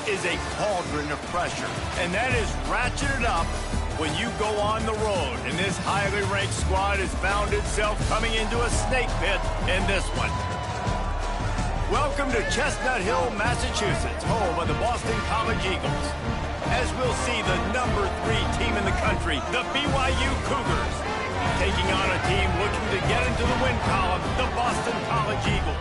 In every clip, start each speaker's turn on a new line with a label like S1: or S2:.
S1: is a cauldron of pressure, and that is ratcheted up when you go on the road. And this highly ranked squad has found itself coming into a snake pit in this one. Welcome to Chestnut Hill, Massachusetts, home of the Boston College Eagles. As we'll see the number 3 team in the country, the BYU Cougars, taking on a team looking to get into the win column, the Boston College Eagles.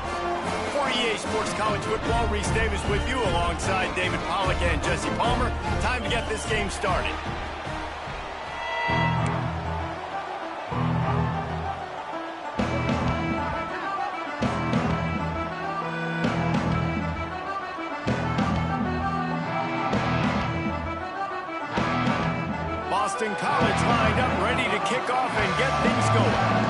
S1: For EA Sports College Football, Reese Davis with you alongside David Pollack and Jesse Palmer. Time to get this game started. Boston College lined up, ready to kick off and get things going.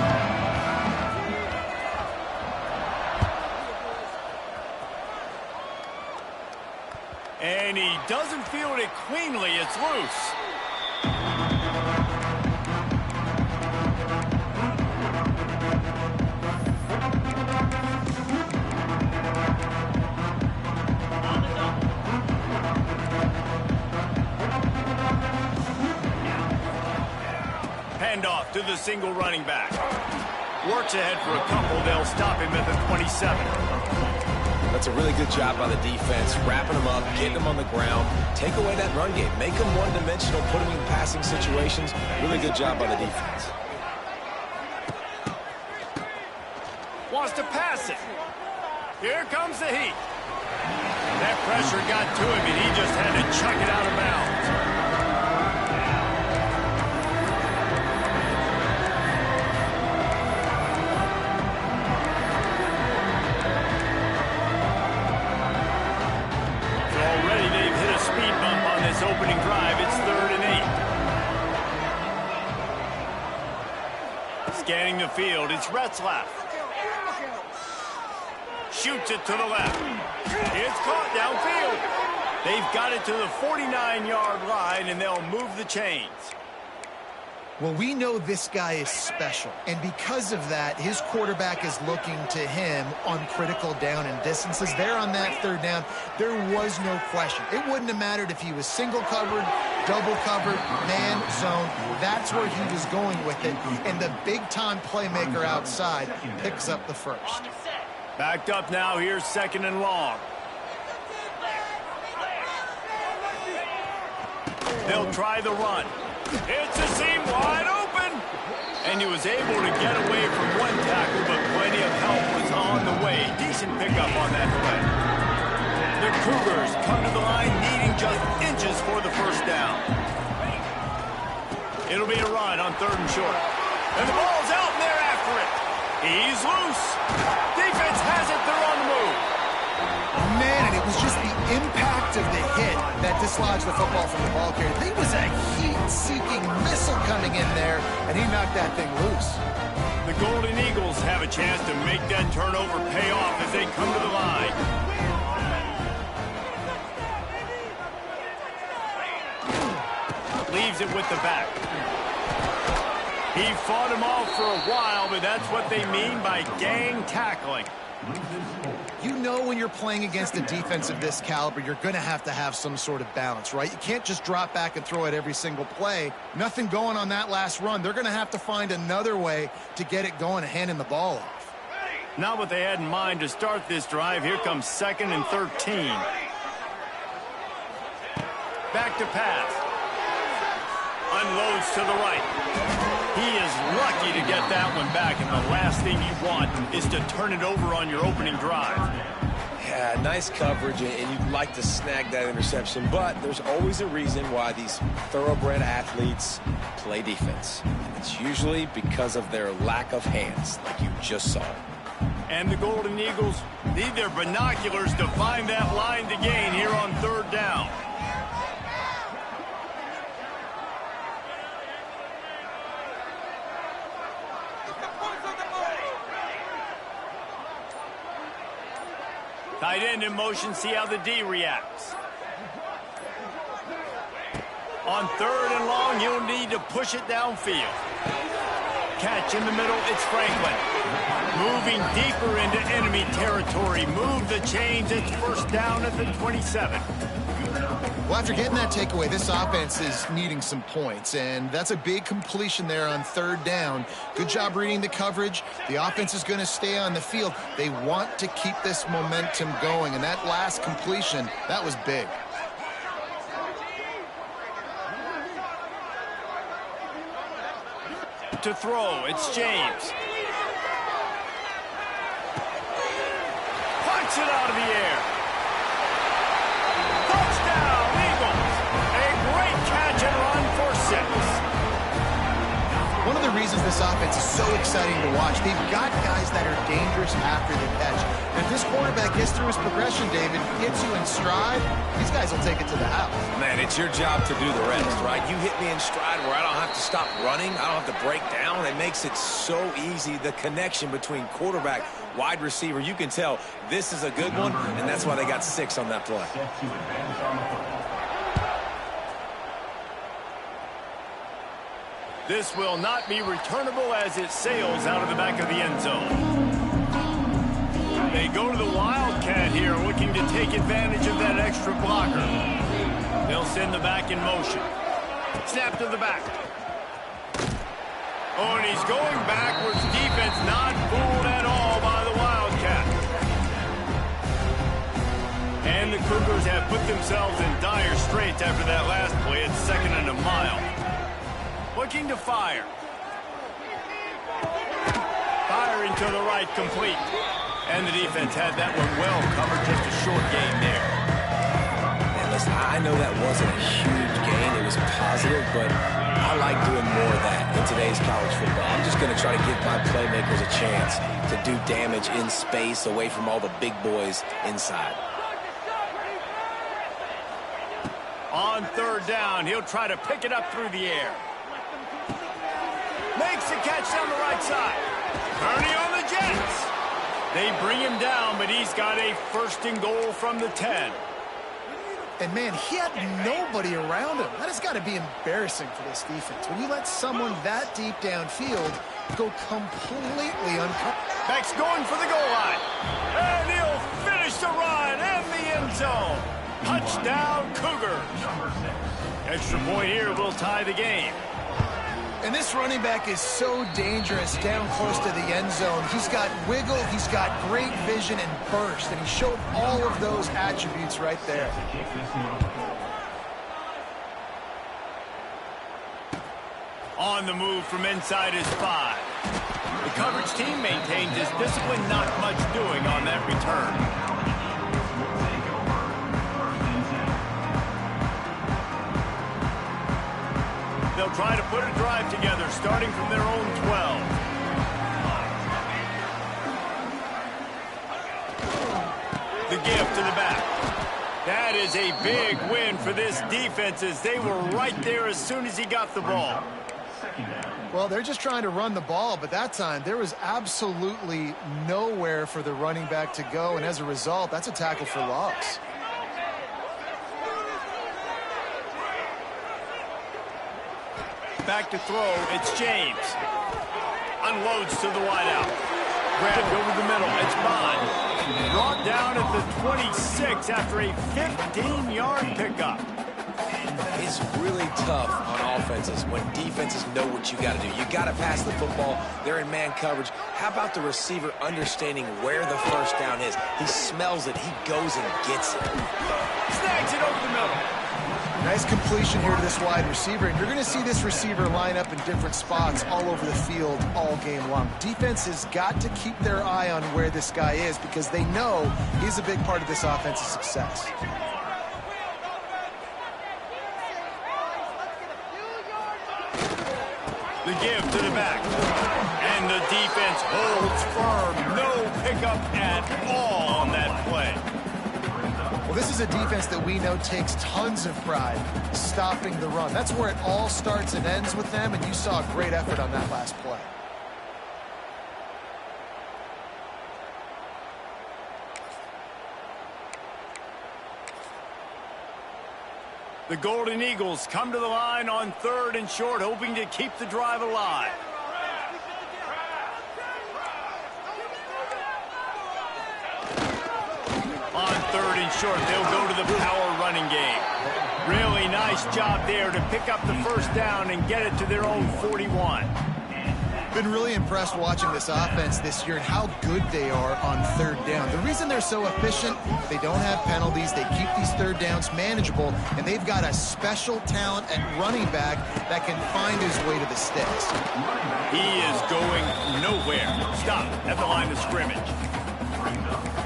S1: And he doesn't field it cleanly. It's loose. Handoff to the single running back. Works ahead for a couple. They'll stop him at the 27.
S2: That's a really good job by the defense, wrapping them up, getting them on the ground. Take away that run game. Make them one-dimensional, put them in passing situations. Really good job by the defense.
S1: Wants to pass it. Here comes the heat. That pressure got to him, and he just had to chuck it out of bounds. Opening drive, it's 3rd and 8. Scanning the field, it's Retzlaff. Shoots it to the left. It's caught downfield. They've got it to the 49-yard line, and they'll move the chains.
S3: Well, we know this guy is special, and because of that, his quarterback is looking to him on critical down and distances. There on that 3rd down, there was no question. It wouldn't have mattered if he was single covered, double covered, man, zone. That's where he was going with it, and the big-time playmaker outside picks up the first.
S1: Backed up now, here's 2nd and long. They'll try the run. It's a seam wide open. And he was able to get away from one tackle, but plenty of help was on the way. Decent pickup on that play. The Cougars come to the line needing just inches for the first down. It'll be a run on 3rd and short. And the ball's out and they're after it. He's loose. Defense has it. They're on the move.
S3: Man, and it was just the impact of the hit that dislodged the football from the ball carrier. There was a heat-seeking missile coming in there, and he knocked that thing loose.
S1: The Golden Eagles have a chance to make that turnover pay off as they come to the line. Leaves it with the back. He fought him off for a while, but that's what they mean by gang tackling.
S3: You know when you're playing against a defense of this caliber, you're going to have some sort of balance, right? You can't just drop back and throw it every single play. Nothing going on that last run. They're going to have to find another way to get it going and handing the ball off.
S1: Not what they had in mind to start this drive. Here comes 2nd and 13. Back to pass. Unloads to the right. He is lucky to get that one back, and the last thing you want is to turn it over on your opening drive.
S2: Yeah, nice coverage, and you'd like to snag that interception, but there's always a reason why these thoroughbred athletes play defense. And it's usually because of their lack of hands, like you just saw.
S1: And the Golden Eagles need their binoculars to find that line to gain here on 3rd down. Tight end in motion, see how the D reacts. On 3rd and long, you'll need to push it downfield. Catch in the middle, it's Franklin. Moving deeper into enemy territory. Move the chains, it's 1st down at the 27.
S3: Well, after getting that takeaway, this offense is needing some points, and that's a big completion there on third down. Good job reading the coverage. The offense is going to stay on the field. They want to keep this momentum going, and that last completion, that was big.
S1: To throw, it's James. Punch it out of the air. Touchdown, Eagles. A great catch and run for 6.
S3: One of the reasons this offense is so exciting to watch, they've got guys that are dangerous after the catch. And if this quarterback gets through his progression, David, gets you in stride, these guys will take it to the house.
S2: Man, it's your job to do the rest, right? You hit me in stride where I don't have to stop running. I don't have to break down. It makes it so easy, the connection between quarterback, wide receiver. You can tell this is a good one, and that's why they got 6 on that play.
S1: This will not be returnable as it sails out of the back of the end zone. They go to the Wildcat here, looking to take advantage of that extra blocker. They'll send the back in motion. Snap to the back. Oh, and he's going backwards. Defense not fooled at all by the Wildcat. And the Cougars have put themselves in dire straits after that last play. It's 2nd and a mile. Looking to fire. Firing to the right, complete. And the defense had that one well covered, just a short gain there.
S2: And listen, I know that wasn't a huge gain. It was positive, but I like doing more of that in today's college football. I'm just going to try to give my playmakers a chance to do damage in space away from all the big boys inside.
S1: On third down, he'll try to pick it up through the air. Makes the catch down the right side. Kearney on the Jets. They bring him down, but he's got a 1st and goal from the 10.
S3: And, man, he had nobody around him. That has got to be embarrassing for this defense. When you let someone that deep downfield go completely uncovered.
S1: Beck's going for the goal line. And he'll finish the run and the end zone. Touchdown, Cougars. Extra point here will tie the game.
S3: And this running back is so dangerous down close to the end zone. He's got wiggle, he's got great vision and burst, and he showed all of those attributes right there.
S1: On the move from inside his 5. The coverage team maintains his discipline, not much doing on that return. They'll try to put a drive together, starting from their own 12. The give to the back. That is a big win for this defense, as they were right there as soon as he got the ball.
S3: Well, they're just trying to run the ball, but that time there was absolutely nowhere for the running back to go, and as a result, that's a tackle for loss.
S1: Back to throw, it's James. Unloads to the wideout. Grabbed over the middle, it's Bond. Brought down at the 26 after a 15-yard pickup.
S2: It's really tough on offenses when defenses know what you got to do. You got to pass the football. They're in man coverage. How about the receiver understanding where the first down is? He smells it. He goes and gets it.
S1: Snags it over the middle.
S3: Nice completion here to this wide receiver, and you're going to see this receiver line up in different spots all over the field all game long. Defense has got to keep their eye on where this guy is because they know he's a big part of this offense's success.
S1: The give to the back. And the defense holds firm. No pickup at all on that play.
S3: Well, this is a defense that we know takes tons of pride stopping the run. That's where it all starts and ends with them, and you saw a great effort on that last play.
S1: The Golden Eagles come to the line on 3rd and short, hoping to keep the drive alive. On 3rd and short, they'll go to the power running game. Nice job there to pick up the first down and get it to their own 41.
S3: Been really impressed watching this offense this year and how good they are on third down. The reason they're so efficient, they don't have penalties, they keep these third downs manageable, and they've got a special talent at running back that can find his way to the sticks.
S1: He is going nowhere. Stop at the line of scrimmage.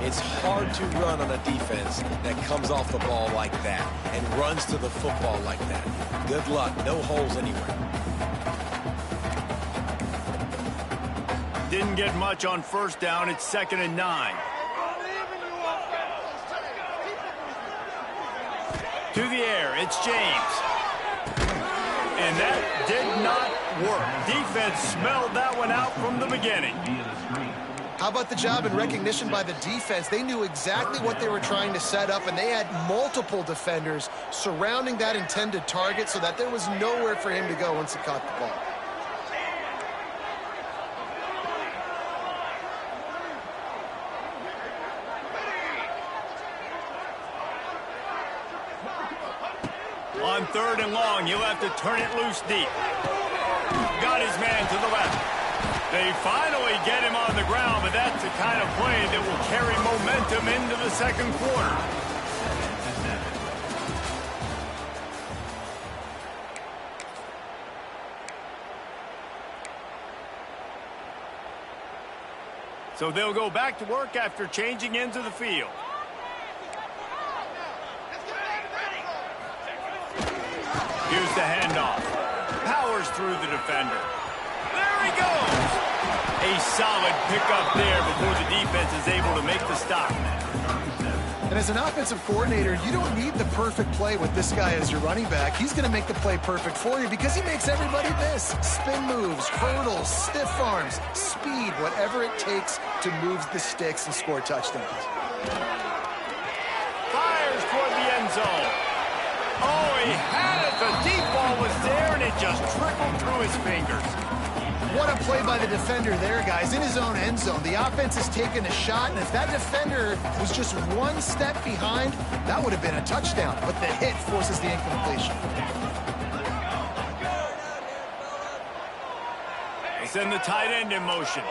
S2: It's hard to run on a defense that comes off the ball like that and runs to the football like that. Good luck. No holes anywhere.
S1: Didn't get much on first down. It's 2nd and 9. To the air, it's James. And that did not work. Defense smelled that one out from the beginning.
S3: How about the job and recognition by the defense? They knew exactly what they were trying to set up, and they had multiple defenders surrounding that intended target so that there was nowhere for him to go once he caught the ball.
S1: On 3rd and long, he'll have to turn it loose deep. Got his man to the left. They finally get him on the ground, but that's the kind of play that will carry momentum into the second quarter. So they'll go back to work after changing into the field. Here's the handoff. Powers through the defender. There he goes. A solid pickup there before the defense is able to make the stop.
S3: And as an offensive coordinator, you don't need the perfect play with this guy as your running back. He's going to make the play perfect for you because he makes everybody miss. Spin moves, hurdles, stiff arms, speed, whatever it takes to move the sticks and score touchdowns.
S1: Fires toward the end zone. Oh, he had it. The deep ball was there, and it just trickled through his fingers.
S3: What a play by the defender there, guys, in his own end zone. The offense has taken a shot, and if that defender was just one step behind, that would have been a touchdown. But the hit forces the incompletion.
S1: They send the tight end in motion.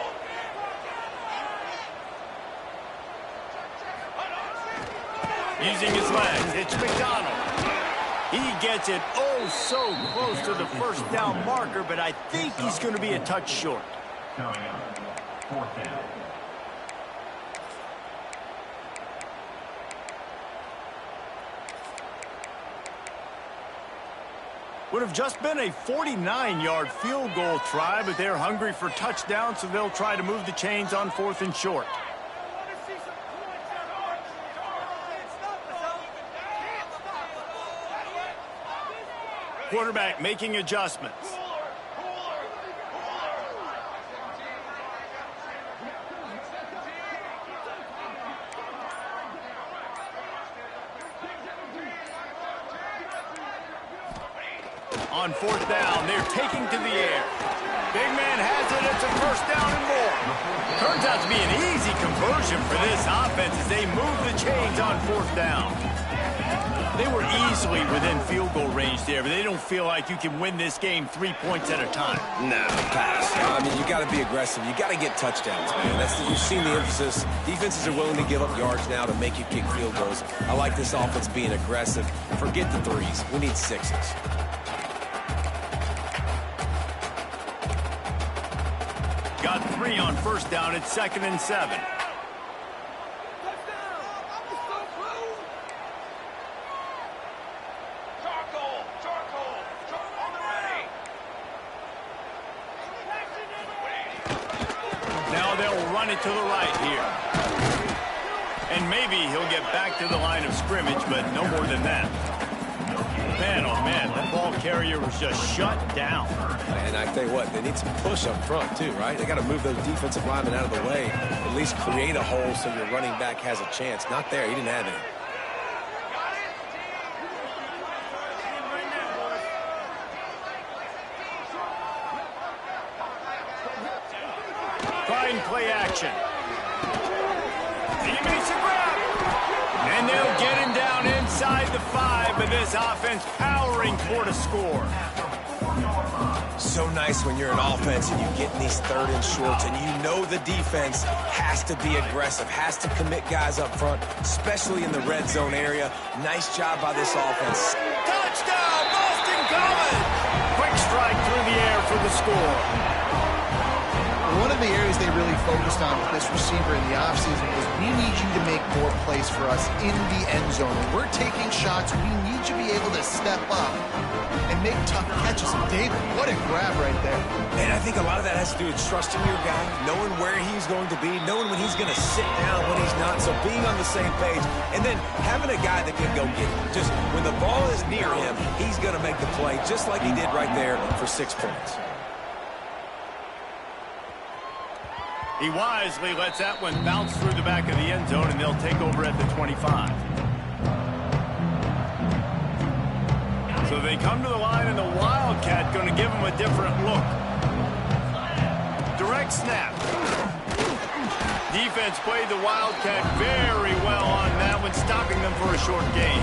S1: Using his legs, it's McDonald. He gets it oh so close to the first down marker, but I think he's going to be a touch short.
S4: Coming up, 4th down.
S1: Would have just been a 49-yard field goal try, but they're hungry for touchdowns, so they'll try to move the chains on 4th and short. Quarterback making adjustments. On 4th down, they're taking to the air. Big man has it. It's a first down and more. Turns out to be an easy conversion for this offense as they move the chains on 4th down. They were easily within field goal range there, but they don't feel like you can win this game 3 points at a time.
S2: No, pass. I mean, you got to be aggressive. You got to get touchdowns, man. You've seen the emphasis. Defenses are willing to give up yards now to make you kick field goals. I like this offense being aggressive. Forget the threes. We need sixes.
S1: Got 3 on first down. It's 2nd and 7. Now they'll run it to the right here. And maybe he'll get back to the line of scrimmage, but no more than that. Man, oh man, the ball carrier was just shut down.
S2: And I tell you what, they need some push up front too, right? They got to move those defensive linemen out of the way, at least create a hole so your running back has a chance. Not there, he didn't have it.
S1: Trying play action. He makes a grab. And they'll get him down inside inside the 5, but this offense powering toward a score.
S2: So nice when you're an offense and you get in these 3rd and shorts and you know the defense has to be aggressive, has to commit guys up front, especially in the red zone area. Nice job by this offense.
S1: Touchdown, Boston College! Quick strike through the air for the score.
S3: One of the areas they really focused on with this receiver in the offseason was we need you to make more plays for us in the end zone. When we're taking shots, we need you to be able to step up and make tough catches. And David, what a grab right there.
S2: And I think a lot of that has to do with trusting your guy, knowing where he's going to be, knowing when he's going to sit down, when he's not. So being on the same page, and then having a guy that can go get it. Just when the ball is near him, he's going to make the play, just like he did right there for 6 points.
S1: He wisely lets that one bounce through the back of the end zone, and they'll take over at the 25. So they come to the line, and the Wildcat going to give him a different look. Direct snap. Defense played the Wildcat very well on that one, stopping them for a short gain.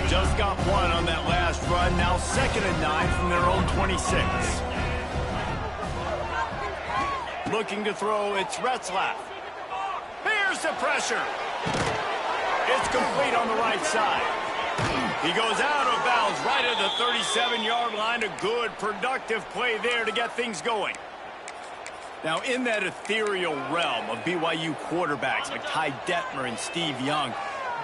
S1: Just got one on that last run. Now 2nd and 9 from their own 26. Looking to throw, it's Retzlaff. Here's the pressure. It's complete on the right side. He goes out of bounds right at the 37-yard line. A good, productive play there to get things going. Now, in that ethereal realm of BYU quarterbacks like Ty Detmer and Steve Young,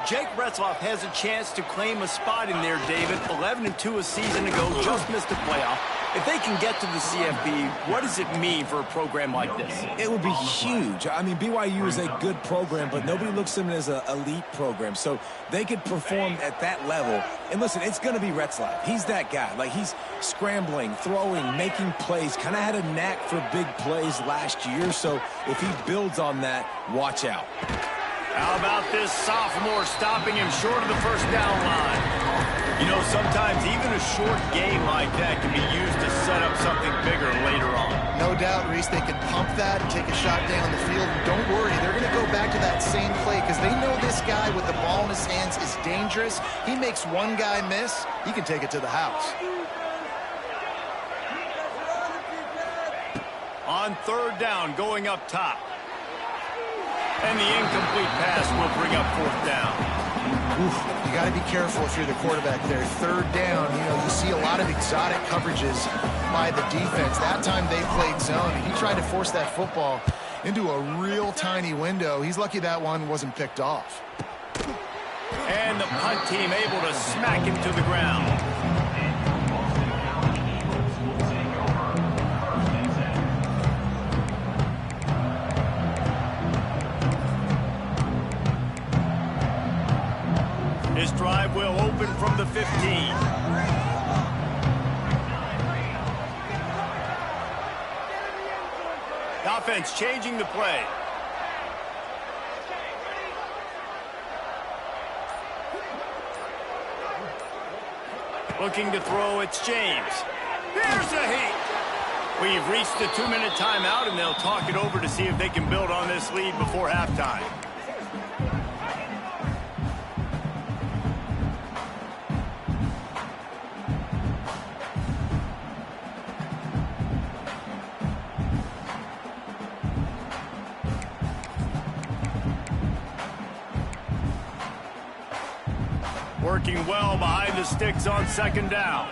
S1: Jake Retzlaff has a chance to claim a spot in there, David. 11-2 a season ago, just missed a playoff. If they can get to the CFB, what does it mean for a program like this?
S2: It would be huge. I mean, BYU is a good program, but nobody looks at them as an elite program. So they could perform at that level. And listen, it's going to be Retzlaff. He's that guy. Like, he's scrambling, throwing, making plays. Kind of had a knack for big plays last year. So if he builds on that, watch out.
S1: How about this sophomore stopping him short of the first down line? You know, sometimes even a short game like that can be used to set up something bigger later on.
S3: No doubt, Reese, they can pump that and take a shot down the field. And don't worry, they're going to go back to that same play because they know this guy with the ball in his hands is dangerous. He makes one guy miss, he can take it to the house.
S1: On 3rd down, going up top. And the incomplete pass will bring up 4th down.
S3: Oof, you got to be careful if you're the quarterback there. 3rd down, you know, you see a lot of exotic coverages by the defense. That time they played zone. He tried to force that football into a real tiny window. He's lucky that one wasn't picked off.
S1: And the punt team able to smack him to the ground. This drive will open from the 15. The offense changing the play. Looking to throw, it's James. Here's a heat. We've reached the 2-minute timeout, and they'll talk it over to see if they can build on this lead before halftime. Working well behind the sticks on 2nd down.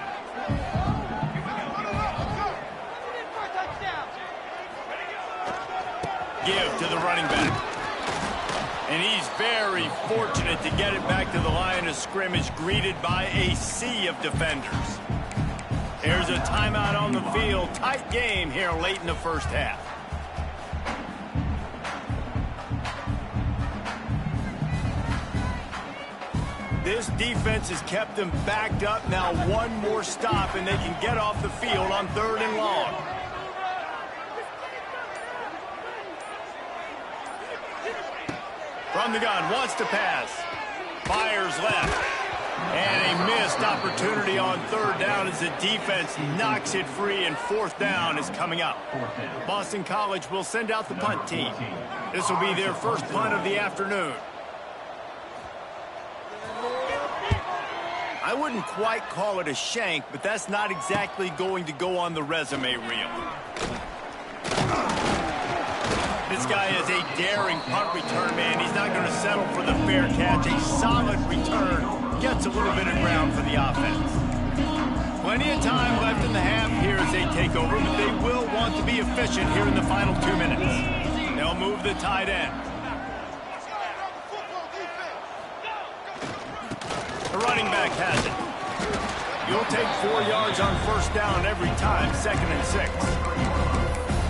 S1: Give to the running back. And he's very fortunate to get it back to the line of scrimmage, greeted by a sea of defenders. There's a timeout on the field. Tight game here late in the first half. This defense has kept them backed up. Now one more stop, and they can get off the field on 3rd and long. From the gun, wants to pass. Fires left. And a missed opportunity on third down as the defense knocks it free, and fourth down is coming up. Boston College will send out the punt team. This will be their first punt of the afternoon. I wouldn't quite call it a shank, but that's not exactly going to go on the resume reel. This guy is a daring punt return man. He's not going to settle for the fair catch. A solid return gets a little bit of ground for the offense. Plenty of time left in the half here as they take over, but they will want to be efficient here in the final 2 minutes. They'll move the tight end. The running back has it. You'll take 4 yards on first down every time, 2nd and 6.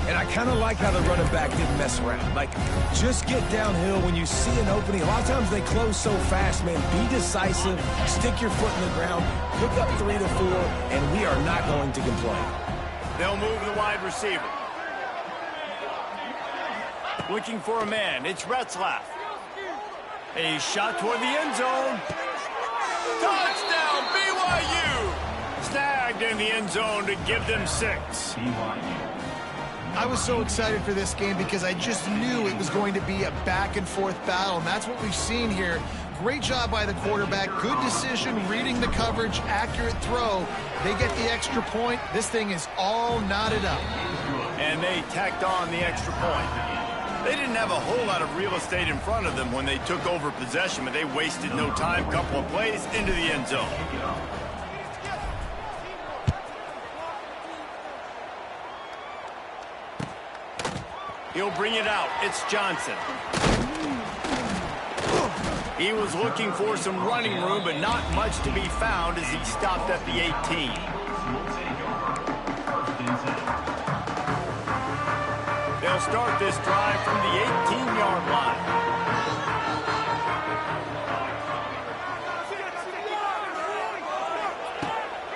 S2: And I kind of like how the running back didn't mess around. Like, just get downhill when you see an opening. A lot of times they close so fast, man. Be decisive, stick your foot in the ground, pick up 3 to 4, and we are not going to complain.
S1: They'll move the wide receiver. Looking for a man. It's Retzlaff. A shot toward the end zone. Touchdown, BYU! Snagged in the end zone to give them 6.
S3: I was so excited for this game because I just knew it was going to be a back-and-forth battle, and that's what we've seen here. Great job by the quarterback. Good decision, reading the coverage, accurate throw. They get the extra point. This thing is all knotted up.
S1: And they tacked on the extra point. They didn't have a whole lot of real estate in front of them when they took over possession, but they wasted no time. Couple of plays into the end zone. He'll bring it out. It's Johnson. He was looking for some running room, but not much to be found as he stopped at the 18. They'll start this drive from the 18-yard line.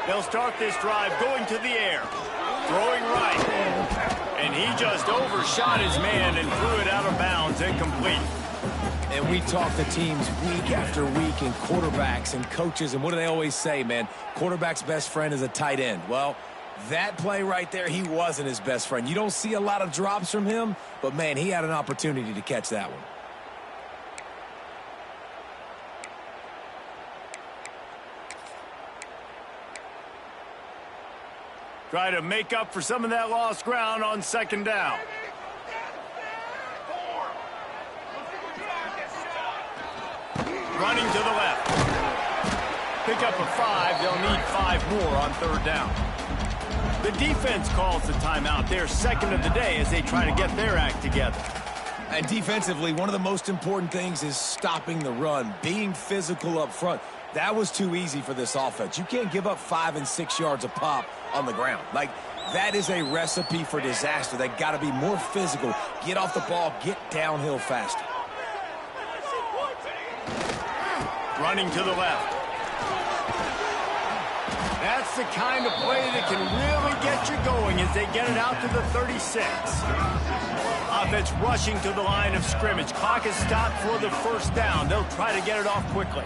S1: They'll start this drive going to the air, throwing right. And he just overshot his man and threw it out of bounds, incomplete.
S2: And we talk to teams week after week and quarterbacks and coaches, and what do they always say, man? Quarterback's best friend is a tight end. Well, that play right there, he wasn't his best friend. You don't see a lot of drops from him, but, man, he had an opportunity to catch that one.
S1: Try to make up for some of that lost ground on second down. Running to the left. Pick up a 5. They'll need 5 more on third down. The defense calls the timeout. They're second of the day as they try to get their act together.
S2: And defensively, one of the most important things is stopping the run, being physical up front. That was too easy for this offense. You can't give up 5 and 6 yards a pop on the ground. Like, that is a recipe for disaster. They got to be more physical, get off the ball, get downhill faster.
S1: Running to the left. That's the kind of play that can really get you going as they get it out to the 36. Offense rushing to the line of scrimmage. Clock is stopped for the first down. They'll try to get it off quickly.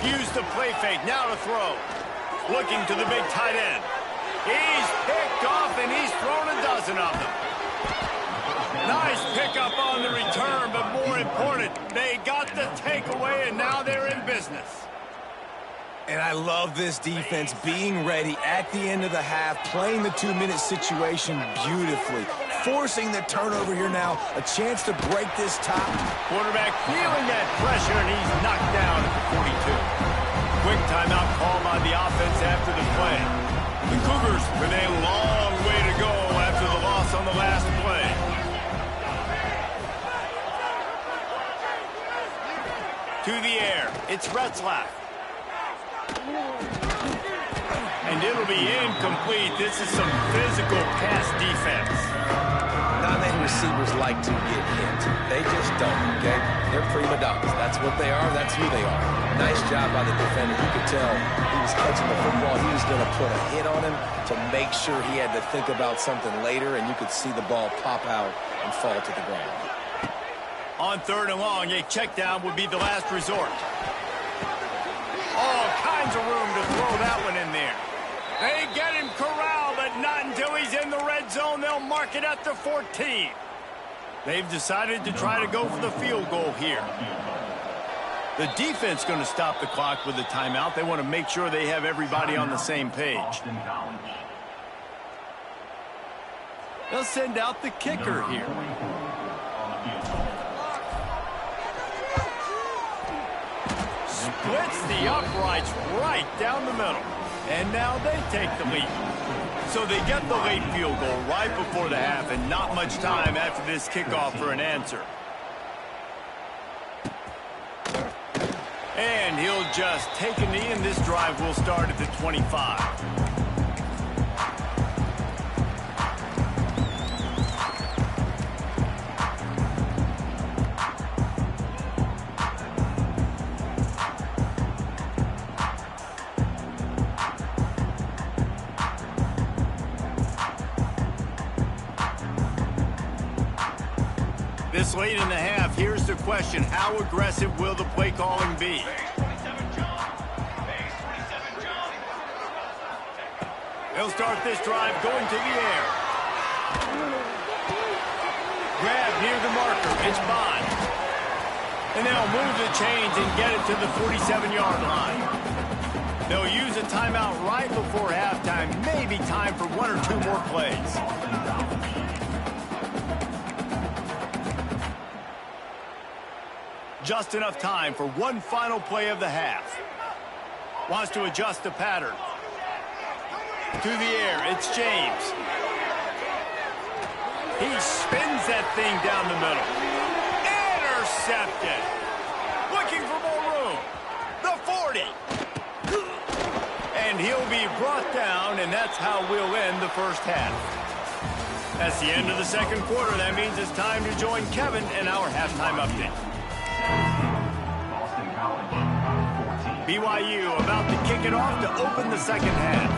S1: Use the play fake. Now to throw. Looking to the big tight end. He's picked off, and he's thrown a dozen of them. Nice pickup on the return, but more important, they got the takeaway, and now they're in business.
S2: And I love this defense being ready at the end of the half, playing the 2-minute situation beautifully, forcing the turnover here now, a chance to break this tie.
S1: Quarterback feeling that pressure, and he's knocked down at the 42. Quick timeout call by the offense after the play. The Cougars with a long way to go after the loss on the last play. To the air, it's Retzlaff. And it'll be incomplete. This is some physical pass defense.
S2: Not many receivers like to get hit. They just don't, okay? They're prima donnas. That's what they are. That's who they are. Nice job by the defender. You could tell he was catching the football. He was going to put a hit on him to make sure he had to think about something later, and you could see the ball pop out and fall to the ground.
S1: On 3rd and long, a check down would be the last resort. All kinds of room to throw that one in there. They get him corralled, but not until he's in the red zone. They'll mark it at the 14. They've decided to try to go for the field goal here. The defense going to stop the clock with a timeout. They want to make sure they have everybody on the same page. They'll send out the kicker here. Splits the uprights right down the middle. And now they take the lead. So they get the late field goal right before the half, and not much time after this kickoff for an answer. And he'll just take a knee, and this drive will start at the 25. This late in the half, here's the question. How aggressive will the play calling be? They'll start this drive going to the air. Grab near the marker. It's Bond. And they'll move the chains and get it to the 47-yard line. They'll use a timeout right before halftime. Maybe time for 1 or 2 more plays. Just enough time for one final play of the half. Wants to adjust the pattern. To the air, it's James. He spins that thing down the middle. Intercepted. Looking for more room. The 40. And he'll be brought down, and that's how we'll end the first half. That's the end of the second quarter. That means it's time to join Kevin in our halftime update. BYU about to kick it off to open the second half.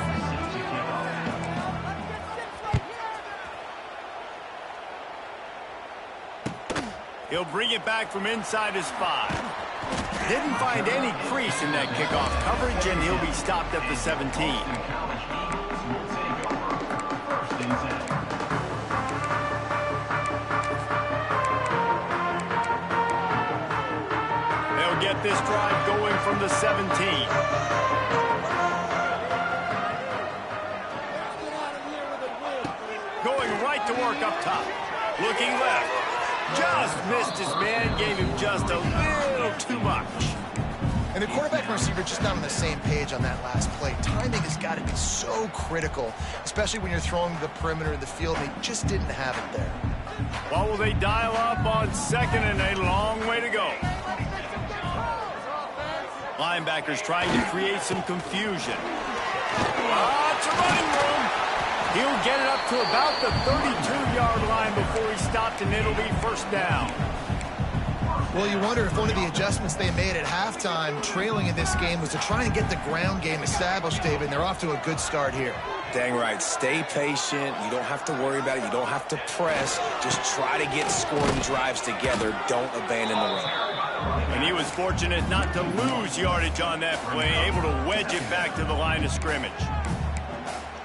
S1: He'll bring it back from inside his 5. Didn't find any crease in that kickoff coverage, and he'll be stopped at the 17. Get this drive going from the 17. Going right to work up top. Looking left. Just missed his man. Gave him just a little too much.
S3: And the quarterback and receiver just not on the same page on that last play. Timing has got to be so critical, especially when you're throwing to the perimeter of the field. They just didn't have it there.
S1: Well, will they dial up on second, and a long way to go. Linebackers trying to create some confusion. Lots of running room. He'll get it up to about the 32-yard line before he's stopped, and it'll be first down.
S3: Well, you wonder if one of the adjustments they made at halftime, trailing in this game, was to try and get the ground game established, David, and they're off to a good start here.
S2: Dang right. Stay patient. You don't have to worry about it. You don't have to press. Just try to get scoring drives together. Don't abandon the run.
S1: And he was fortunate not to lose yardage on that play, able to wedge it back to the line of scrimmage.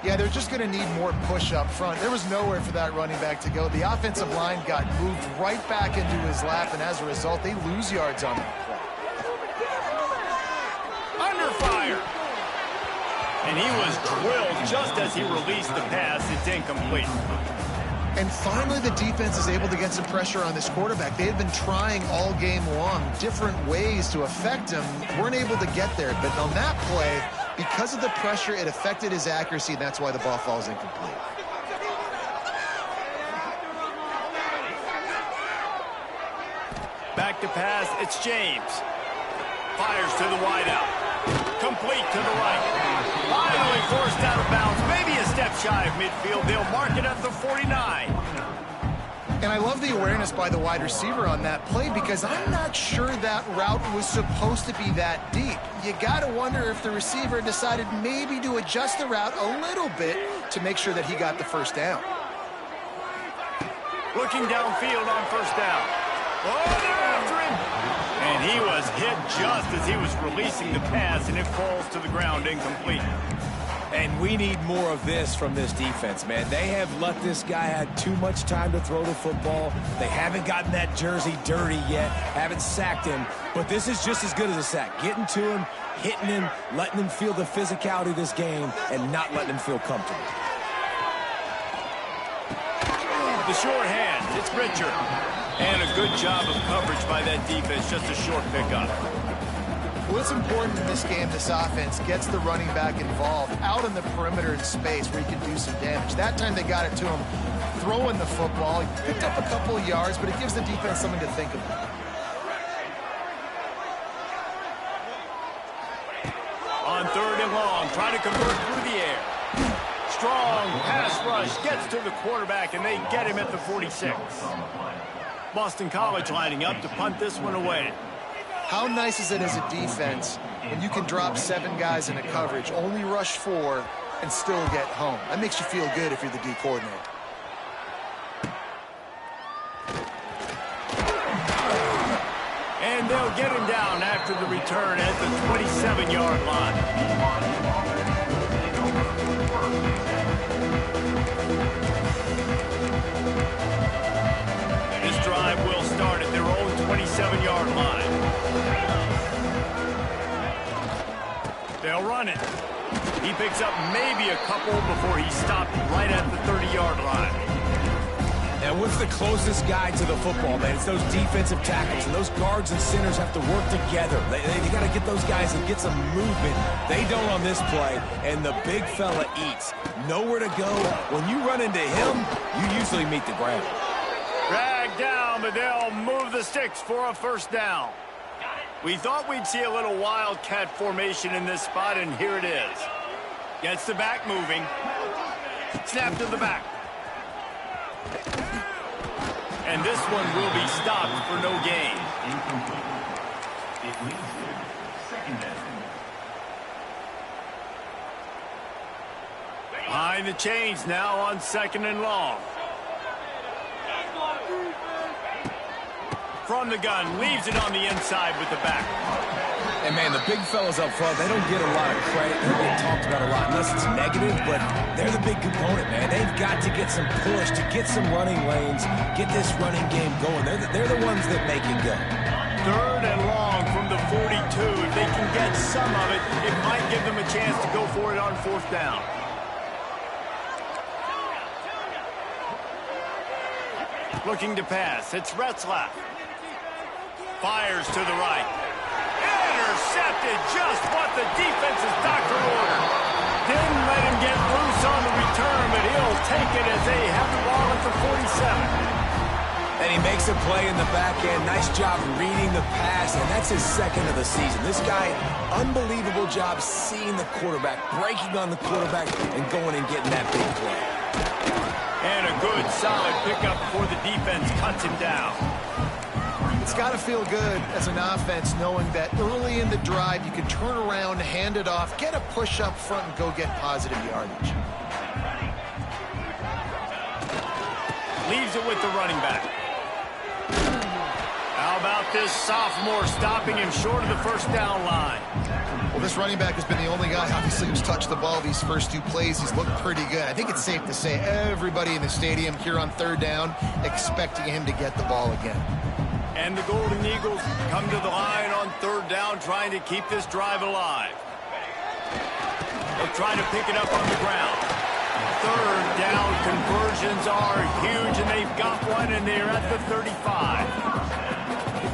S3: Yeah, they're just going to need more push up front. There was nowhere for that running back to go. The offensive line got moved right back into his lap, and as a result, they lose yards on that play.
S1: Under fire. And he was drilled just as he released the pass. It's incomplete.
S3: And finally, the defense is able to get some pressure on this quarterback. They had been trying all game long different ways to affect him. Weren't able to get there. But on that play, because of the pressure, it affected his accuracy, and that's why the ball falls incomplete.
S1: Back to pass, it's James. Fires to the wideout. Complete to the right. Finally forced out of bounds. Maybe a step shy of midfield. They'll mark it at the 49.
S3: And I love the awareness by the wide receiver on that play, because I'm not sure that route was supposed to be that deep. You got to wonder if the receiver decided maybe to adjust the route a little bit to make sure that he got the first down.
S1: Looking downfield on first down. Oh, they're after him. And he was hit just as he was releasing the pass, and it falls to the ground incomplete.
S2: And we need more of this from this defense, man. They have let this guy have too much time to throw the football. They haven't gotten that jersey dirty yet, haven't sacked him. But this is just as good as a sack. Getting to him, hitting him, letting him feel the physicality of this game, and not letting him feel comfortable.
S1: The short hand, it's Richard. And a good job of coverage by that defense, just a short pickup.
S3: Well, it's important in this game, this offense gets the running back involved out on the perimeter in space where he can do some damage. That time they got it to him throwing the football. He picked up a couple of yards, but it gives the defense something to think about.
S1: On 3rd and long, trying to convert through the air. Strong pass rush gets to the quarterback, and they get him at the 46. Boston College lining up to punt this one away.
S3: How nice is it as a defense when you can drop 7 guys in a coverage, only rush 4, and still get home? That makes you feel good if you're the D coordinator.
S1: And they'll get him down after the return at the 27-yard line. This drive will start at their own 27-yard line. They'll run it. He picks up maybe a couple before he's stopped right at the 30-yard line.
S2: And what's the closest guy to the football, man? It's those defensive tackles, and those guards and centers have to work together. They got to get those guys and get some movement. They don't on this play, and the big fella eats. Nowhere to go. When you run into him, you usually meet the ground.
S1: Dragged down, but they'll move the sticks for a first down. We thought we'd see a little wildcat formation in this spot, and here it is. Gets the back moving. Snap to the back. And this one will be stopped for no gain.
S4: It leads to 2nd down.
S1: Behind the chains now on 2nd and long. From the gun, leaves it on the inside with the back.
S2: And, man, the big fellas up front, they don't get a lot of credit. They don't get talked about a lot unless it's negative, but they're the big component, man. They've got to get some push, to get some running lanes, get this running game going. They're the ones that make it go.
S1: 3rd and long from the 42. If they can get some of it, it might give them a chance to go for it on 4th down. Looking to pass. It's Retzlaff. Fires to the right. Intercepted, just what the defense's doctor ordered. Didn't let him get loose on the return, but he'll take it as they have the ball at the 47.
S2: And he makes a play in the back end. Nice job reading the pass, and that's his 2nd of the season. This guy, unbelievable job seeing the quarterback, breaking on the quarterback, and going and getting that big play.
S1: And a good, solid pickup before the defense cuts him down.
S3: It's got to feel good as an offense knowing that early in the drive you can turn around, hand it off, get a push up front, and go get positive yardage.
S1: Leaves it with the running back. How about this sophomore stopping him short of the 1st down line?
S3: Well, this running back has been the only guy, obviously, who's touched the ball these first 2 plays. He's looked pretty good. I think it's safe to say everybody in the stadium here on 3rd down expecting him to get the ball again.
S1: And the Golden Eagles come to the line on 3rd down, trying to keep this drive alive. They'll try to pick it up on the ground. 3rd down conversions are huge, and they've got one, and they're at the 35.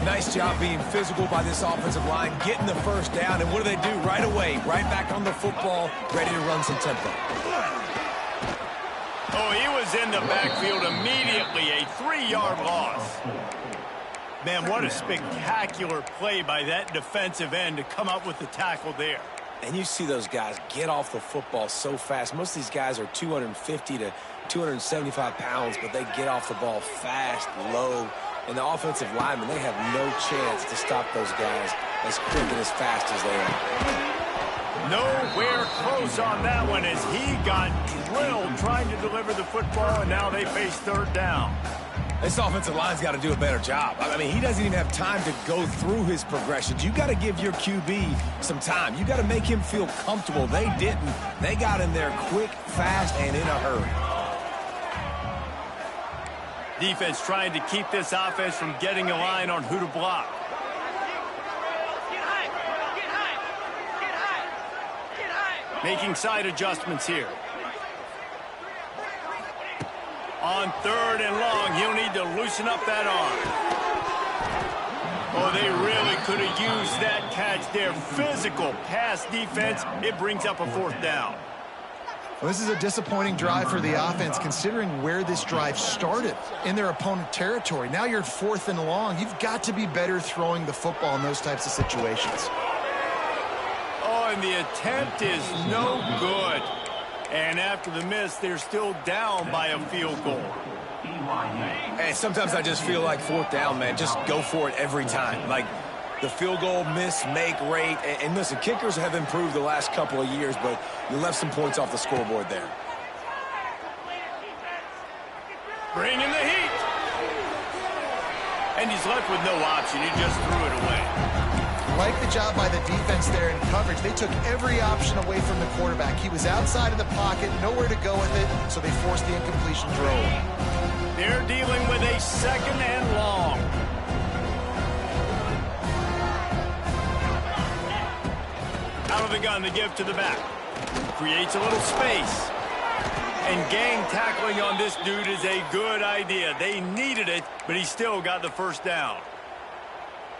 S2: Nice job being physical by this offensive line, getting the 1st down, and what do? Right away, right back on the football, ready to run some tempo.
S1: Oh, he was in the backfield immediately, a 3-yard loss. Man, what a spectacular play by that defensive end to come up with the tackle there.
S2: And you see those guys get off the football so fast. Most of these guys are 250 to 275 pounds, but they get off the ball fast, low. And the offensive linemen, they have no chance to stop those guys as quick and as fast as they are.
S1: Nowhere close on that one as he got drilled trying to deliver the football, and now they face 3rd down.
S2: This offensive line's got to do a better job. I mean, he doesn't even have time to go through his progressions. You got to give your QB some time. You got to make him feel comfortable. They didn't. They got in there quick, fast, and in a hurry.
S1: Defense trying to keep this offense from getting a line on who to block. Making side adjustments here. On 3rd and long, he'll need to loosen up that arm. Oh, they really could have used that catch there. Physical pass defense. It brings up a 4th down.
S3: Well, this is a disappointing drive for the offense, considering where this drive started, in their opponent territory. Now you're 4th and long. You've got to be better throwing the football in those types of situations.
S1: Oh, and the attempt is no good. And after the miss, they're still down by a field goal.
S2: Hey, sometimes I just feel like 4th down, man. Just go for it every time. Like the field goal miss, make rate. And listen, kickers have improved the last couple of years, but you left some points off the scoreboard there.
S1: Bringing the heat. And he's left with no option. He just threw it away.
S3: Like the job by the defense there in coverage. They took every option away from the quarterback. He was outside of the pocket, nowhere to go with it, so they forced the incompletion throw.
S1: They're dealing with a 2nd and long. Out of the gun, the give to the back. Creates a little space. And gang tackling on this dude is a good idea. They needed it, but he still got the 1st down.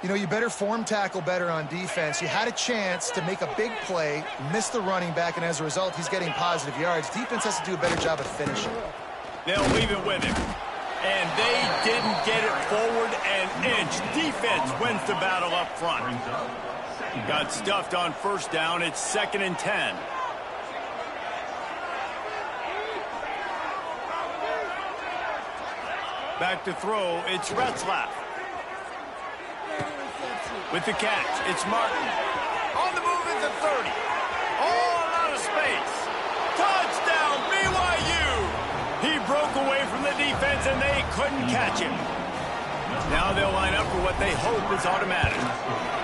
S3: You know, you better form tackle better on defense. You had a chance to make a big play, miss the running back, and as a result, he's getting positive yards. Defense has to do a better job of finishing.
S1: They'll leave it with him. And they didn't get it forward an inch. Defense wins the battle up front. Got stuffed on 1st down. It's 2nd and 10. Back to throw. It's Retzlaff. With the catch, it's Martin. On the move at the 30. All out of space. Touchdown, BYU! He broke away from the defense, and they couldn't catch him. Now they'll line up for what they hope is automatic.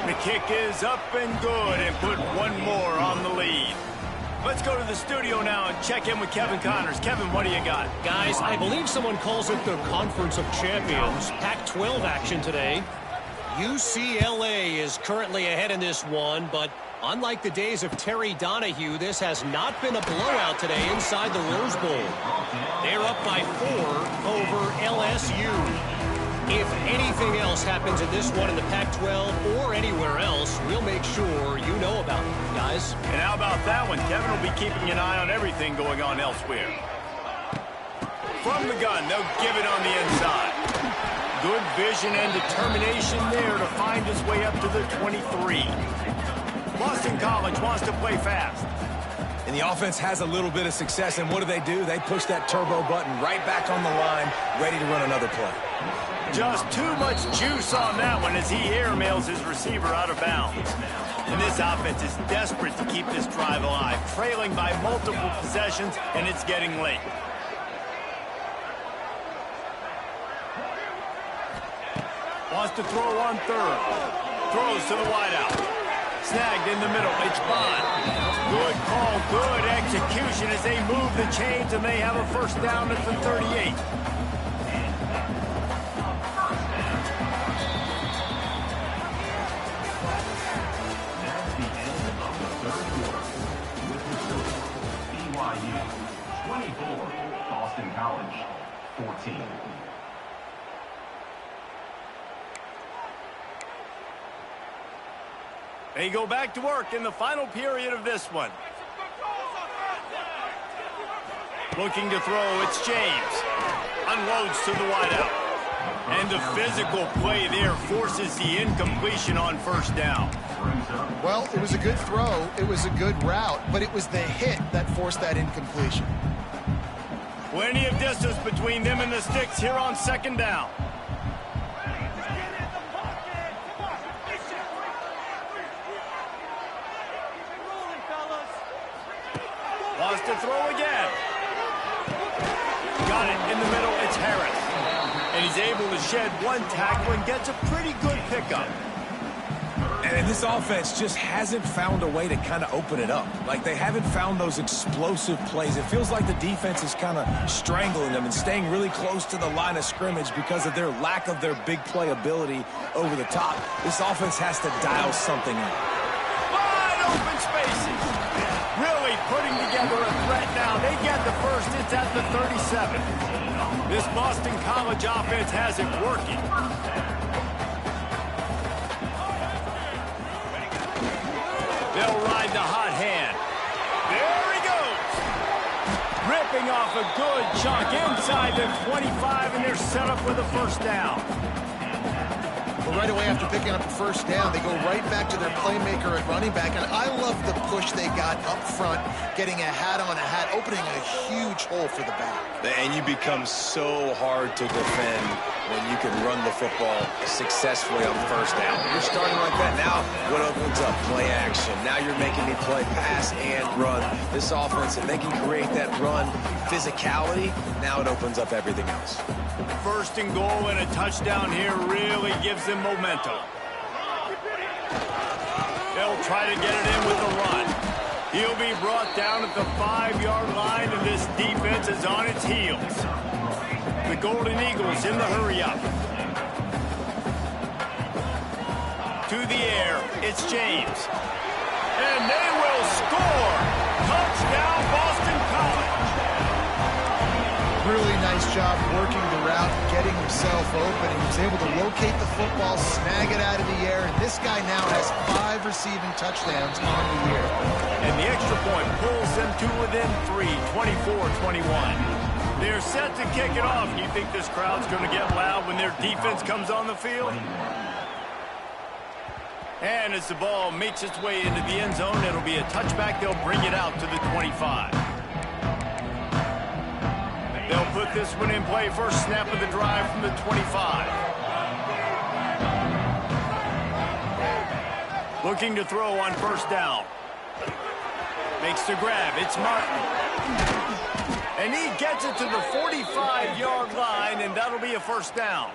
S1: The kick is up and good, and put one more on the lead. Let's go to the studio now and check in with Kevin Connors. Kevin, what do you got?
S5: Guys, I believe someone calls it the Conference of Champions. Pac-12 action today. UCLA is currently ahead in this one, but unlike the days of Terry Donahue, this has not been a blowout today inside the Rose Bowl. They're up by 4 over LSU. If anything else happens in this one in the Pac-12 or anywhere else, we'll make sure you know about it, guys.
S1: And how about that one? Kevin will be keeping an eye on everything going on elsewhere. From the gun, they'll give it on the inside. Good vision and determination there to find his way up to the 23. Boston College wants to play fast.
S2: And the offense has a little bit of success, and what do? They push that turbo button right back on the line, ready to run another play.
S1: Just too much juice on that one as he airmails his receiver out of bounds. And this offense is desperate to keep this drive alive, trailing by multiple possessions, and it's getting late. Wants to throw on 3rd. Throws to the wideout. Snagged in the middle. It's Bond. Good call, good execution as they move the chains, and they have a 1st down at the 38.
S4: That's the end of the 3rd quarter. With the score, BYU 24, Boston College 14.
S1: They go back to work in the final period of this one. Looking to throw, it's James. Unloads to the wideout. And the physical play there forces the incompletion on 1st down.
S3: Well, it was a good throw. It was a good route, but it was the hit that forced that incompletion.
S1: Plenty of distance between them and the sticks here on 2nd down. Wants to throw again. Got it in the middle. It's Harris. And he's He's able to shed one tackle and gets a pretty good pickup.
S2: And this offense just hasn't found a way to kind of open it up. Like, they haven't found those explosive plays. It feels like the defense is kind of strangling them and staying really close to the line of scrimmage because of their lack of their big play ability over the top. This offense has to dial something up.
S1: Wide open spaces. Really putting together a threat now. They get the first. It's at the 37. This Boston College offense has it working. They'll ride the hot hand. There he goes. Ripping off a good chunk inside the 25, and they're set up with a first down.
S3: Well, right away after picking up a first down, they go right back to their playmaker at running back. And I love the push they got up front, getting a hat on a hat, opening a huge hole for the back.
S2: And you become so hard to defend when you can run the football successfully on first down. You're starting like that. Now, what opens up? Play action. Now you're making me play pass and run. This offense, if they can create that run physicality, now it opens up everything else.
S1: First and goal and a touchdown here really gives them momentum. They'll try to get it in with a run. He'll be brought down at the 5-yard line, and this defense is on its heels. The Golden Eagles in the hurry-up. To the air, it's James. And they will score! Touchdown, Boston College!
S3: Really nice job working the route, getting himself open. He was able to locate the football, snag it out of the air, and this guy now has 5 receiving touchdowns on the year.
S1: And the extra point pulls them to within 3, 24-21. They're set to kick it off. You think this crowd's going to get loud when their defense comes on the field? And as the ball makes its way into the end zone, it'll be a touchback. They'll bring it out to the 25. They'll put this one in play. First snap of the drive from the 25. Looking to throw on first down. Makes the grab. It's Martin. And he gets it to the 45-yard line, and that'll be a first down.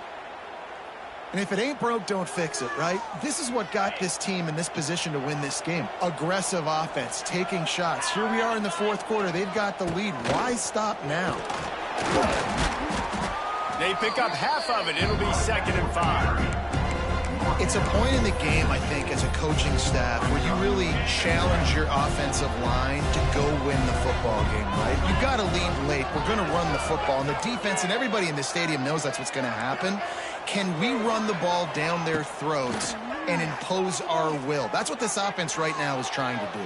S3: And if it ain't broke, don't fix it, right? This is what got this team in this position to win this game. Aggressive offense, taking shots. Here we are in the fourth quarter. They've got the lead. Why stop now?
S1: They pick up half of it. It'll be 2nd and 5.
S3: It's a point in the game, I think, as a coaching staff where you really challenge your offensive line to go win the football game, right? You've got to lead late. We're going to run the football. And the defense and everybody in the stadium knows that's what's going to happen. Can we run the ball down their throats and impose our will? That's what this offense right now is trying to do.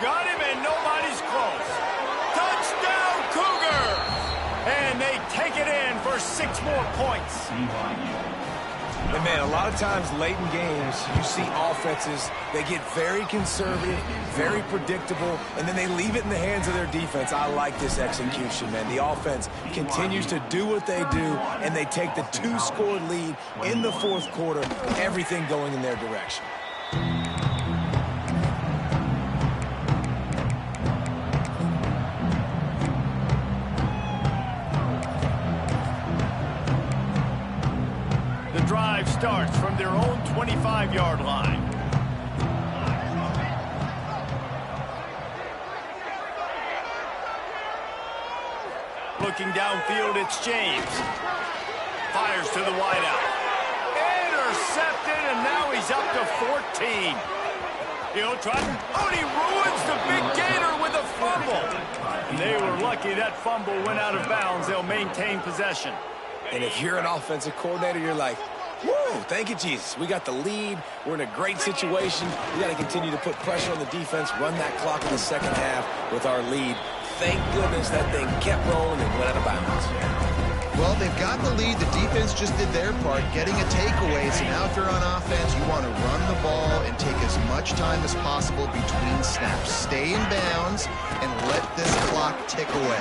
S1: Got him, and nobody's close. Touchdown, Cougars! And they take it in for 6 more points.
S2: And, man, a lot of times late in games, you see offenses, they get very conservative, very predictable, and then they leave it in the hands of their defense. I like this execution, man. The offense continues to do what they do, and they take the 2-score lead in the fourth quarter, everything going in their direction.
S1: Drive starts from their own 25-yard line. Looking downfield, it's James. Fires to the wideout. Intercepted, and now he's up to 14. He'll try. Oh, and he ruins the big gator with a fumble. And they were lucky that fumble went out of bounds. They'll maintain possession.
S2: And if you're an offensive coordinator, you're like, whoa, thank you, Jesus. We got the lead. We're in a great situation. We got to continue to put pressure on the defense, run that clock in the second half with our lead. Thank goodness that thing kept rolling and went out of bounds.
S3: Well, they've got the lead. The defense just did their part, getting a takeaway. So now if you're on offense, you want to run the ball and take as much time as possible between snaps. Stay in bounds and let this clock tick away.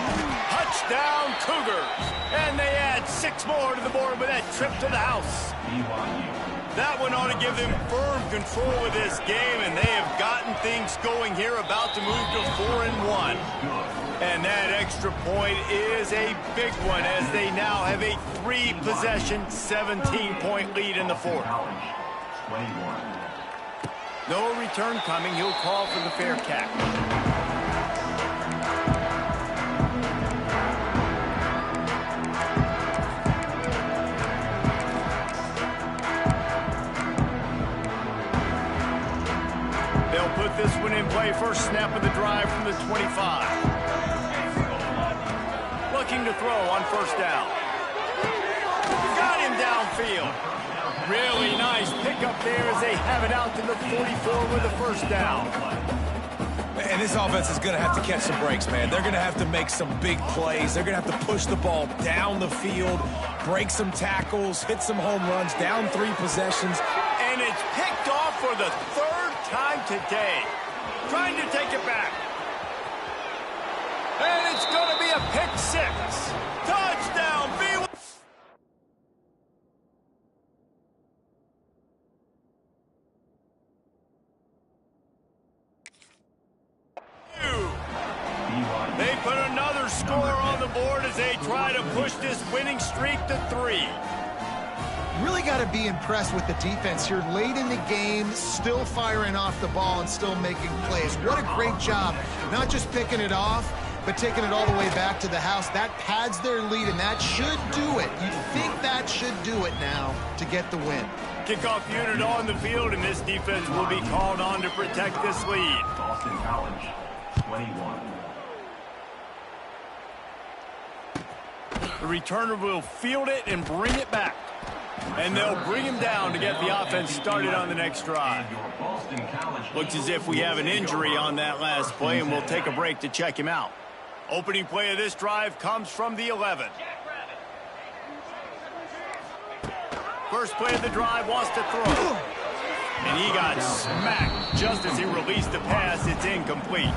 S1: Touchdown, Cougars! And they add 6 more to the board with that trip to the house. That one ought to give them firm control of this game, and they have gotten things going here, about to move to 4-1. And that extra point is a big one as they now have a 3-possession, 17-point lead in the fourth. No return coming. He'll call for the fair catch. They'll put this one in play. First snap of the drive from the 25. Looking to throw on first down. Got him downfield. Really nice pickup there as they have it out to the 44 with the first down.
S2: And this offense is going to have to catch some breaks, man. They're going to have to make some big plays. They're going to have to push the ball down the field, break some tackles, hit some home runs, down 3 possessions.
S1: And it's picked off for the 3rd time today. Trying to take it back. And it's going to be a pick 6. Touchdown, BYU. They put another score on the board as they try to push this winning streak to 3.
S3: Really got to be impressed with the defense here late in the game, still firing off the ball and still making plays. What a great job, not just picking it off, but taking it all the way back to the house. That pads their lead, and that should do it. You'd think that should do it now to get the win.
S1: Kickoff unit on the field, and this defense will be called on to protect this lead.
S4: Boston College, 21.
S1: The returner will field it and bring it back. And they'll bring him down to get the offense started on the next drive. Looks as if we have an injury on that last play, and we'll take a break to check him out. Opening play of this drive comes from the 11. First play of the drive, wants to throw. And he got smacked just as he released the pass. It's incomplete.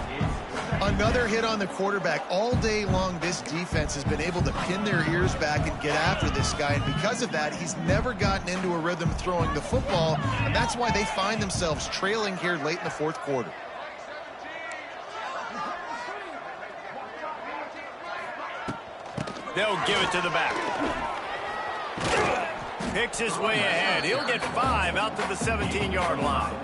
S3: Another hit on the quarterback. All day long, this defense has been able to pin their ears back and get after this guy. And because of that, he's never gotten into a rhythm throwing the football. And that's why they find themselves trailing here late in the fourth quarter.
S1: They'll give it to the back. Picks his way ahead. He'll get 5 out to the 17-yard line.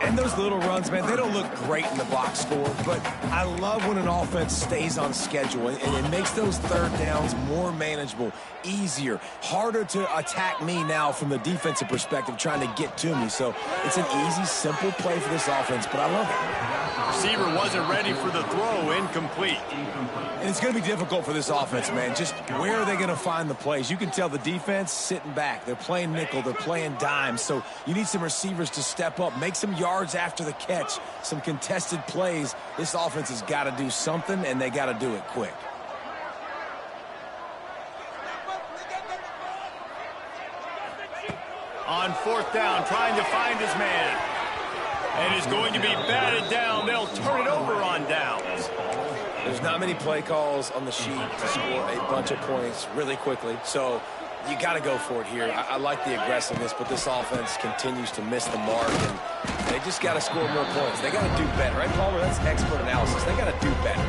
S2: And those little runs, man, they don't look great in the box score, but I love when an offense stays on schedule, and it makes those third downs more manageable, easier, harder to attack me now from the defensive perspective trying to get to me. So it's an easy, simple play for this offense, but I love it.
S1: Receiver wasn't ready for the throw, incomplete.
S2: And it's going to be difficult for this offense, man. Just where are they going to find the plays? You can tell the defense sitting back. They're playing nickel. They're playing dime. So you need some receivers to step up, make some yards after the catch, some contested plays. This offense has got to do something, and they got to do it quick.
S1: On fourth down, trying to find his man. And is going to be batted down. They'll turn it over on downs.
S2: There's not many play calls on the sheet to score a bunch of points really quickly. So you got to go for it here. I like the aggressiveness, but this offense continues to miss the mark, and they just got to score more points. They got to do better, right, Palmer? That's expert analysis. They got to do better.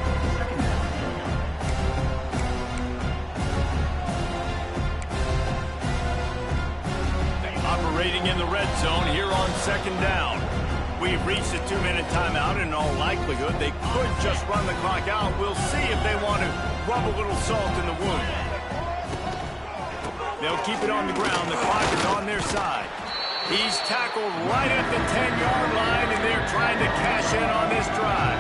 S1: Operating in the red zone here on second down. We've reached a 2-minute timeout, and in all likelihood, they could just run the clock out. We'll see if they want to rub a little salt in the wound. They'll keep it on the ground. The clock is on their side. He's tackled right at the 10-yard line, and they're trying to cash in on this drive.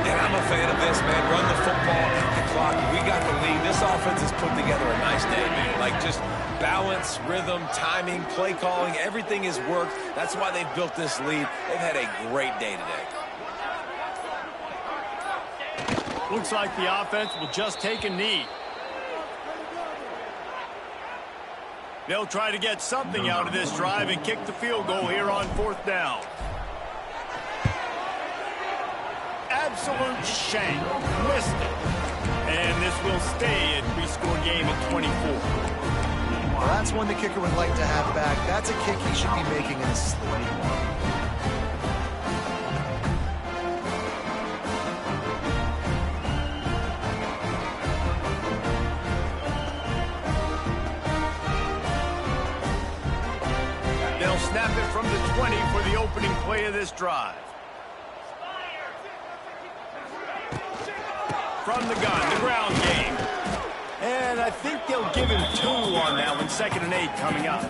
S2: And I'm a fan of this, man. Run the football, keep the clock. We got the lead. This offense has put together a nice day, man. Like, just balance, rhythm, timing, play calling, everything has worked. That's why they've built this lead. They've had a great day today.
S1: Looks like the offense will just take a knee. They'll try to get something out of this drive and kick the field goal here on fourth down. Absolute shank. Missed it. And this will stay a 3-score game at 24.
S3: Well, that's one the kicker would like to have back. That's a kick he should be making in his sleep.
S1: snap it from the 20 for the opening play of this drive. From the gun, the ground game. And I think they'll give him 2 on that one. 2nd and 8 coming up.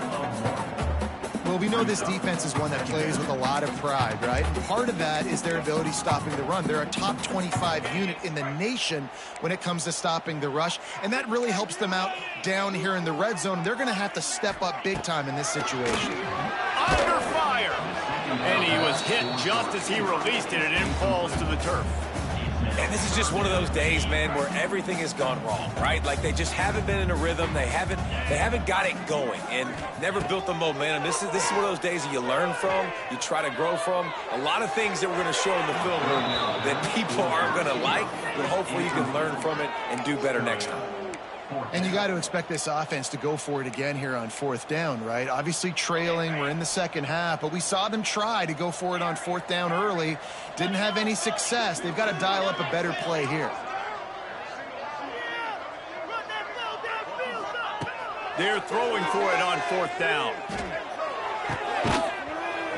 S3: Well, we know this defense is one that plays with a lot of pride, right? And part of that is their ability stopping the run. They're a top 25 unit in the nation when it comes to stopping the rush, and that really helps them out down here in the red zone. They're going to have to step up big time in this situation.
S1: Under fire! And he was hit just as he released it, and it falls to the turf.
S2: And this is just one of those days, man, where everything has gone wrong, right? Like they just haven't been in a rhythm. They haven't got it going and never built the momentum. This is one of those days that you learn from, you try to grow from. A lot of things that we're going to show in the film room that people aren't going to like, but hopefully you can learn from it and do better next time.
S3: And you got to expect this offense to go for it again here on 4th down, right? Obviously trailing, we're in the second half, but we saw them try to go for it on 4th down early. Didn't have any success. They've got to dial up a better play here.
S1: They're throwing for it on 4th down.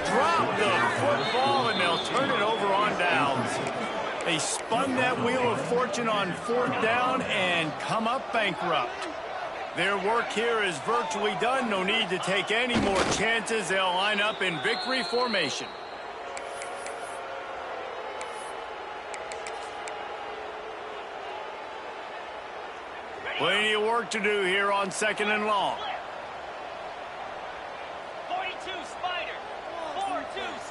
S1: Drop the football, and they'll turn it over on downs. They spun that wheel of fortune on 4th down and come up bankrupt. Their work here is virtually done. No need to take any more chances. They'll line up in victory formation. Plenty of work to do here on 2nd and long.
S6: 42 Spider. 4-2